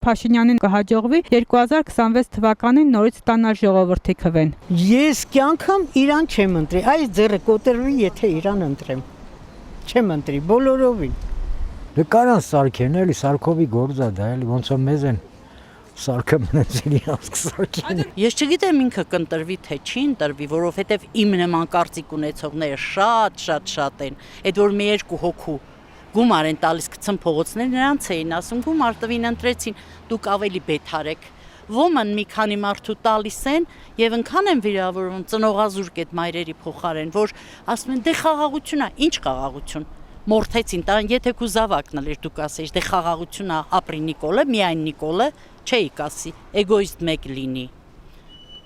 Փաշինյանին կհաջողվի 2026 թվականին նորից ստանալ ժողովրդի քվեն։ Ես կյանքամ իրան չեմ ընտրի, այս ձեռը կոտրվի, եթե իրան ընտրեմ։ Չեմ ընտրի, բոլորովին։ Դե կարան սարքեն, էլի Սարքովի գործա դա, էլի ոնց որ մեզ են սարքը մնացին իրանց կսարքեն։ Ես չգիտեմ ինքը կընտրվի թե չի ընտրվի, որովհետև իմ նման կարծիք ունեցողները շատ են։ Այդ որ մի երկու հոգու գումար են տալիս գցեն փողոցներ, նրանց էին ասում գումար տվին ընտրեցին, դուք ավելի բեթար եք։ Ոման մի քանի մարդու տալիս են եւ ընքան են վիրավորվում ծնողազուրկ այդ մայրերի փոխարեն, որ ասում են դե խաղաղությունա, ինչ խաղաղություն։ Մորթեցին տան, եթե քու զավակն էր դուք ասեիš, դե խաղաղությունա ապրի Նիկոլը, միայն Նիկոլը, չէի կասի, էգոիստ մեկ լինի։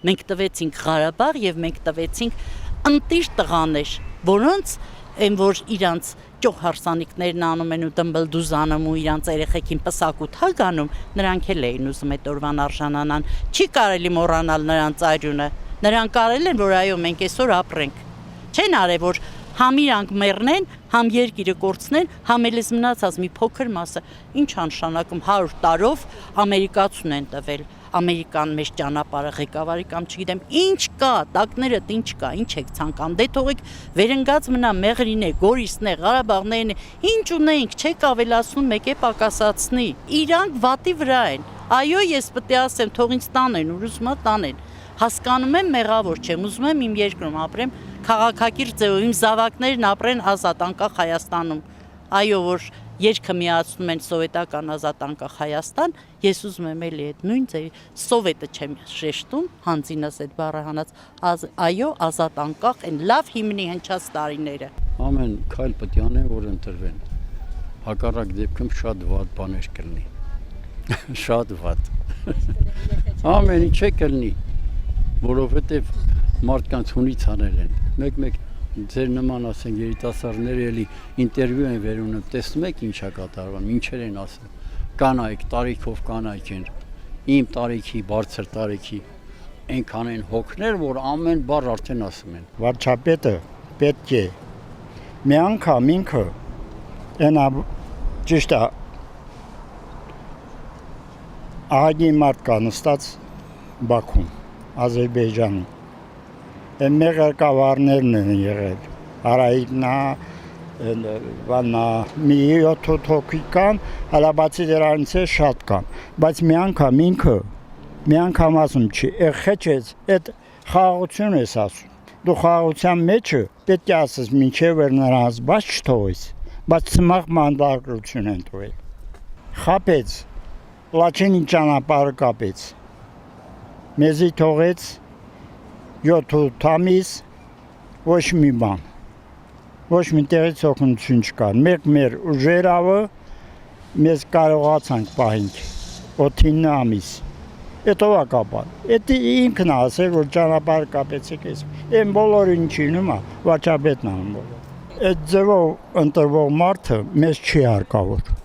Մենք տվեցինք Ղարաբաղ եւ մենք տվեցինք ընտիր տղաներ, որոնց այն որ իրանց ճոխ հարսանիքներն անում են ու դմբլդուզանում ու իրանց երեխեքին պսակուտ հագանում, նրանք էլ էին ուզում այդ օրվան արժանանան։ Չի կարելի մոռանալ նրանց արյունը։ Նրանք կարել են, որ այո, մենք այսօր ապրենք։ Չեն արել, որ համ իրանք մեռնեն, համ երկիրը կորցնեն, համ էլես մնացած մի փոքր մասը, ինչ անշանակում 100 տարով ամերիկացուն են տվել, ամերիկան մեջ ճանապարհը ղեկավարի կամ չգիտեմ, ինչ կա, տակներդ ինչ կա, ինչ եք ցանկանում, դե թողեք վերընկած մնա Մեղրին է, Գորիսն է, Ղարաբաղներն է, ինչ ունենք, չեք ավելացնում, մեկ է պակասացնի, իրանք վատի վրա են, այո, ես պետք է ասեմ, թող ինձ տանեն, ուզում ա տանեն, հասկանում եմ մեղավոր չեմ, ուզում եմ իմ երկրում ապրեմ, քաղաքակիրթ ձևով իմ զավակներն ապրեն ազատ անկախ Հայաստանում, այո, որ երկը միացնում են սովետական ազատ անկախ Հայաստան, ես ուզում եմ էլի այդ նույն ձևի, սովետը չեմ շեշտում, հանձինս այդ բառը հանած, այո, ազատ անկախ են լավ հիմնի հնչած տարիները։ Ամեն քայլ պետք է անեն, որ ընտրվեն։ Հակառակ դեպքում շատ վատ բաներ կլինի։ Շատ վատ։ Ամեն ինչ կլինի, որովհետև մարդկանց հունից անել են։ Մեկ ձեր նման ասենք երիտասարդները էլի ինտերվյու են վերունում, տեսնում եք ինչա կատարվում, ինչեր են ասում։ Կանայք, տարիքով կանայք են, իմ տարիքի, բարձր տարիքի, այնքան են հոգներ, որ ամեն բառ արդեն ասում են։ Վարչապետը պետք է մի անգամ ինքը այնա ճիշտ է ահագին մարդ կա նստած Բաքվում, Ադրբեջանում։ Այն մեղրկավարներն են եղել, Արայիկնա, վանա, մի 7 հոգի կան, հələ բացի դրանից է շատ կան, բայց մի անգամ ինքը, մի անգամ ասում չի, խեչեց, այդ խաղաղություն ես ասում, դու խաղաղության մեջը պետք է ասես մինչև էր նրանց բաց չթողես, բայց ծմաղ մանդակրություն են տվել, խապեց, Լաչինի ճանապարհը կապեց, մեզի թողեց 7 ամիս ոչ մի բան, ոչ մի տեղից օգնություն չկար, մեր ուժերավը մեզ կարողացանք պահենք 8-9 ամիս, հետո կապան, էդ ինքն ասել, որ ճանապարհը կապեցեք ես, են բոլորին չի նումա, վարչապետն անում բոլոր, այդ ձևով ընտրվող մարդը մեզ չի հարկավոր։